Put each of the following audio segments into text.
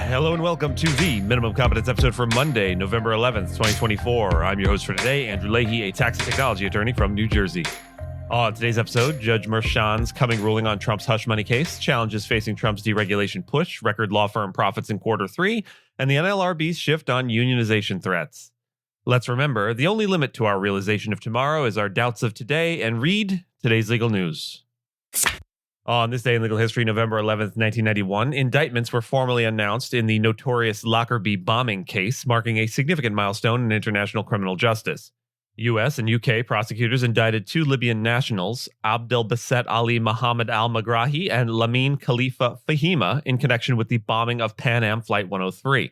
Hello and welcome to the Minimum Competence episode for Monday, November 11th, 2024. I'm your host for today, Andrew Leahy, a tax and technology attorney from New Jersey. On today's episode, Judge Merchan's coming ruling on Trump's hush money case, challenges facing Trump's deregulation push, record law firm profits in quarter three, and the NLRB's shift on unionization threats. Let's remember, the only limit to our realization of tomorrow is our doubts of today, and read today's legal news. On this day in legal history, November 11th, 1991, indictments were formally announced in the notorious Lockerbie bombing case, marking a significant milestone in international criminal justice. U.S. and U.K. prosecutors indicted two Libyan nationals, Abdelbaset Ali Mohammed al-Megrahi and Lamin Khalifah Fhimah, in connection with the bombing of Pan Am Flight 103.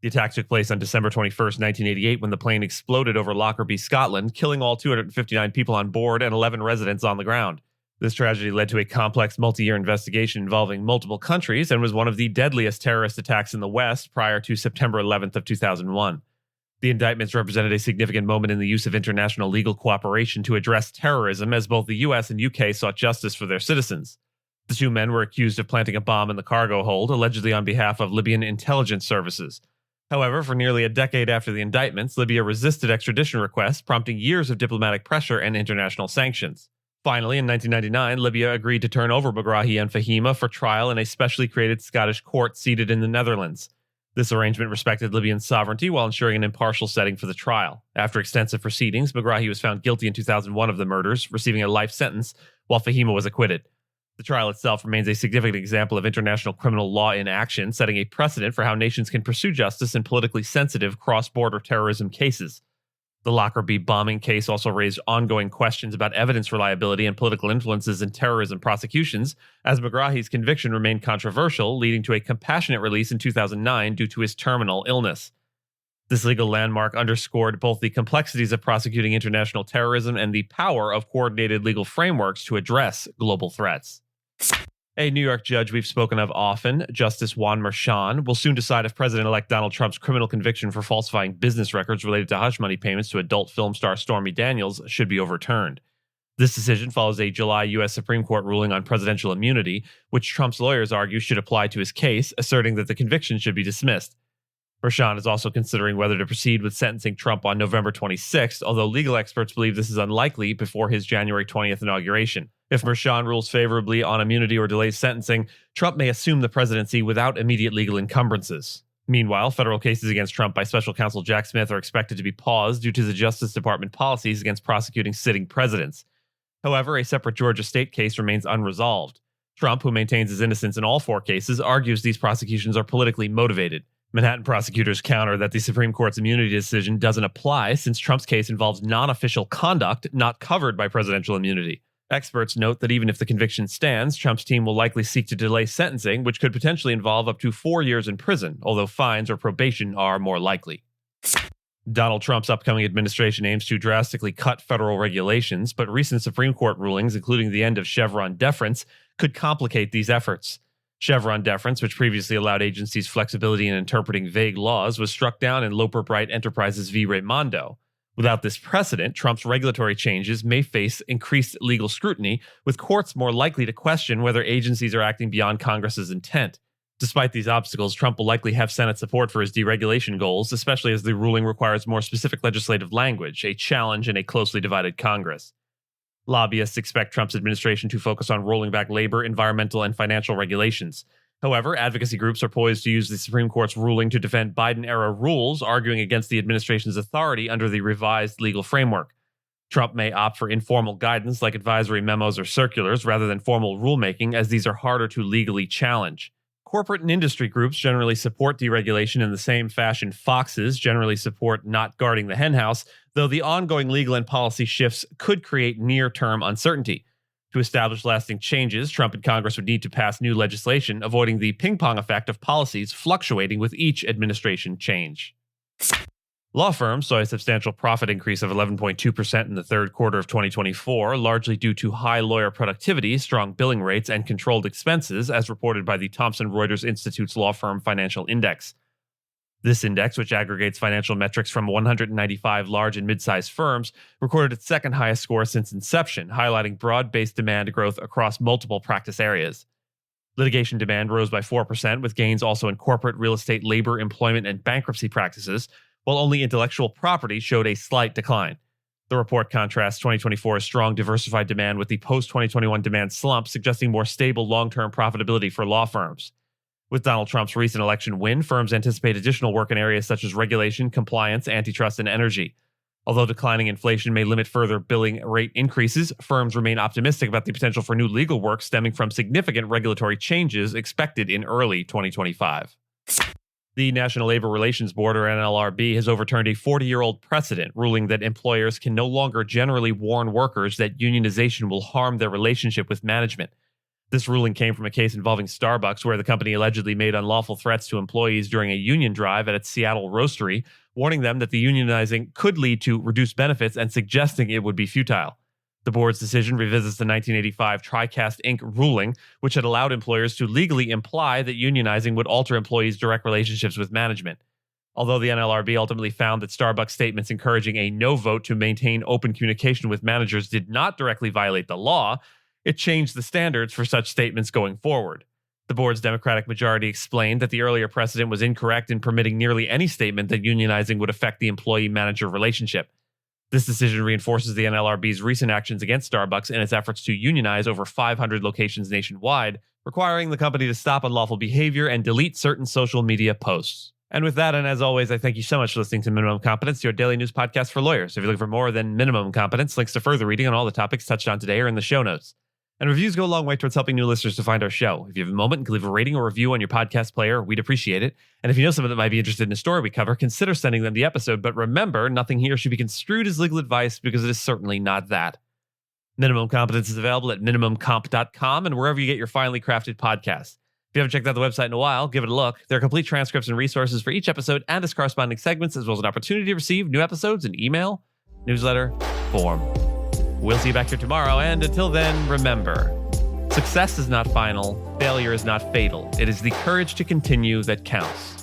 The attack took place on December 21st, 1988, when the plane exploded over Lockerbie, Scotland, killing all 259 people on board and 11 residents on the ground. This tragedy led to a complex multi-year investigation involving multiple countries and was one of the deadliest terrorist attacks in the West prior to September 11th of 2001. The indictments represented a significant moment in the use of international legal cooperation to address terrorism, as both the U.S. and U.K. sought justice for their citizens. The two men were accused of planting a bomb in the cargo hold, allegedly on behalf of Libyan intelligence services. However, for nearly a decade after the indictments, Libya resisted extradition requests, prompting years of diplomatic pressure and international sanctions. Finally, in 1999, Libya agreed to turn over Megrahi and Fhimah for trial in a specially created Scottish court seated in the Netherlands. This arrangement respected Libyan sovereignty while ensuring an impartial setting for the trial. After extensive proceedings, Megrahi was found guilty in 2001 of the murders, receiving a life sentence, while Fhimah was acquitted. The trial itself remains a significant example of international criminal law in action, setting a precedent for how nations can pursue justice in politically sensitive cross-border terrorism cases. The Lockerbie bombing case also raised ongoing questions about evidence reliability and political influences in terrorism prosecutions, as Megrahi's conviction remained controversial, leading to a compassionate release in 2009 due to his terminal illness. This legal landmark underscored both the complexities of prosecuting international terrorism and the power of coordinated legal frameworks to address global threats. A New York judge we've spoken of often, Justice Juan Merchan, will soon decide if President-elect Donald Trump's criminal conviction for falsifying business records related to hush money payments to adult film star Stormy Daniels should be overturned. This decision follows a July U.S. Supreme Court ruling on presidential immunity, which Trump's lawyers argue should apply to his case, asserting that the conviction should be dismissed. Merchan is also considering whether to proceed with sentencing Trump on November 26th, although legal experts believe this is unlikely before his January 20th inauguration. If Merchan rules favorably on immunity or delays sentencing, Trump may assume the presidency without immediate legal encumbrances. Meanwhile, federal cases against Trump by special counsel Jack Smith are expected to be paused due to the Justice Department policies against prosecuting sitting presidents. However, a separate Georgia state case remains unresolved. Trump, who maintains his innocence in all four cases, argues these prosecutions are politically motivated. Manhattan prosecutors counter that the Supreme Court's immunity decision doesn't apply since Trump's case involves non-official conduct not covered by presidential immunity. Experts note that even if the conviction stands, Trump's team will likely seek to delay sentencing, which could potentially involve up to 4 years in prison, although fines or probation are more likely. Donald Trump's upcoming administration aims to drastically cut federal regulations, but recent Supreme Court rulings, including the end of Chevron deference, could complicate these efforts. Chevron deference, which previously allowed agencies flexibility in interpreting vague laws, was struck down in Loper Bright Enterprises v. Raimondo. Without this precedent, Trump's regulatory changes may face increased legal scrutiny, with courts more likely to question whether agencies are acting beyond Congress's intent. Despite these obstacles, Trump will likely have Senate support for his deregulation goals, especially as the ruling requires more specific legislative language, a challenge in a closely divided Congress. Lobbyists expect Trump's administration to focus on rolling back labor, environmental, and financial regulations. However, advocacy groups are poised to use the Supreme Court's ruling to defend Biden-era rules, arguing against the administration's authority under the revised legal framework. Trump may opt for informal guidance like advisory memos or circulars rather than formal rulemaking, as these are harder to legally challenge. Corporate and industry groups generally support deregulation in the same fashion foxes generally support not guarding the henhouse, though the ongoing legal and policy shifts could create near-term uncertainty. To establish lasting changes, Trump and Congress would need to pass new legislation, avoiding the ping-pong effect of policies fluctuating with each administration change. Law firms saw a substantial profit increase of 11.2% in the third quarter of 2024, largely due to high lawyer productivity, strong billing rates, and controlled expenses, as reported by the Thomson Reuters Institute's law firm Financial Index. This index, which aggregates financial metrics from 195 large and mid-sized firms, recorded its second highest score since inception, highlighting broad-based demand growth across multiple practice areas. Litigation demand rose by 4%, with gains also in corporate, real estate, labor, employment, and bankruptcy practices, while only intellectual property showed a slight decline. The report contrasts 2024's strong diversified demand with the post-2021 demand slump, suggesting more stable long-term profitability for law firms. With Donald Trump's recent election win, firms anticipate additional work in areas such as regulation, compliance, antitrust, and energy. Although declining inflation may limit further billing rate increases, firms remain optimistic about the potential for new legal work stemming from significant regulatory changes expected in early 2025. The National Labor Relations Board, or NLRB, has overturned a 40-year-old precedent, ruling that employers can no longer generally warn workers that unionization will harm their relationship with management. This ruling came from a case involving Starbucks, where the company allegedly made unlawful threats to employees during a union drive at its Seattle roastery, warning them that the unionizing could lead to reduced benefits and suggesting it would be futile. The board's decision revisits the 1985 TriCast Inc. ruling, which had allowed employers to legally imply that unionizing would alter employees' direct relationships with management. Although the NLRB ultimately found that Starbucks' statements encouraging a no vote to maintain open communication with managers did not directly violate the law, it changed the standards for such statements going forward. The board's Democratic majority explained that the earlier precedent was incorrect in permitting nearly any statement that unionizing would affect the employee-manager relationship. This decision reinforces the NLRB's recent actions against Starbucks in its efforts to unionize over 500 locations nationwide, requiring the company to stop unlawful behavior and delete certain social media posts. And with that, and as always, I thank you so much for listening to Minimum Competence, your daily news podcast for lawyers. If you're looking for more than Minimum Competence, links to further reading on all the topics touched on today are in the show notes. And reviews go a long way towards helping new listeners to find our show. If you have a moment and can leave a rating or review on your podcast player, we'd appreciate it. And if you know someone that might be interested in a story we cover, consider sending them the episode. But remember, nothing here should be construed as legal advice because it is certainly not that. Minimum Competence is available at minimumcomp.com and wherever you get your finely crafted podcasts. If you haven't checked out the website in a while, give it a look. There are complete transcripts and resources for each episode and its corresponding segments, as well as an opportunity to receive new episodes in email, newsletter, form. We'll see you back here tomorrow, and until then, remember, success is not final, failure is not fatal. It is the courage to continue that counts.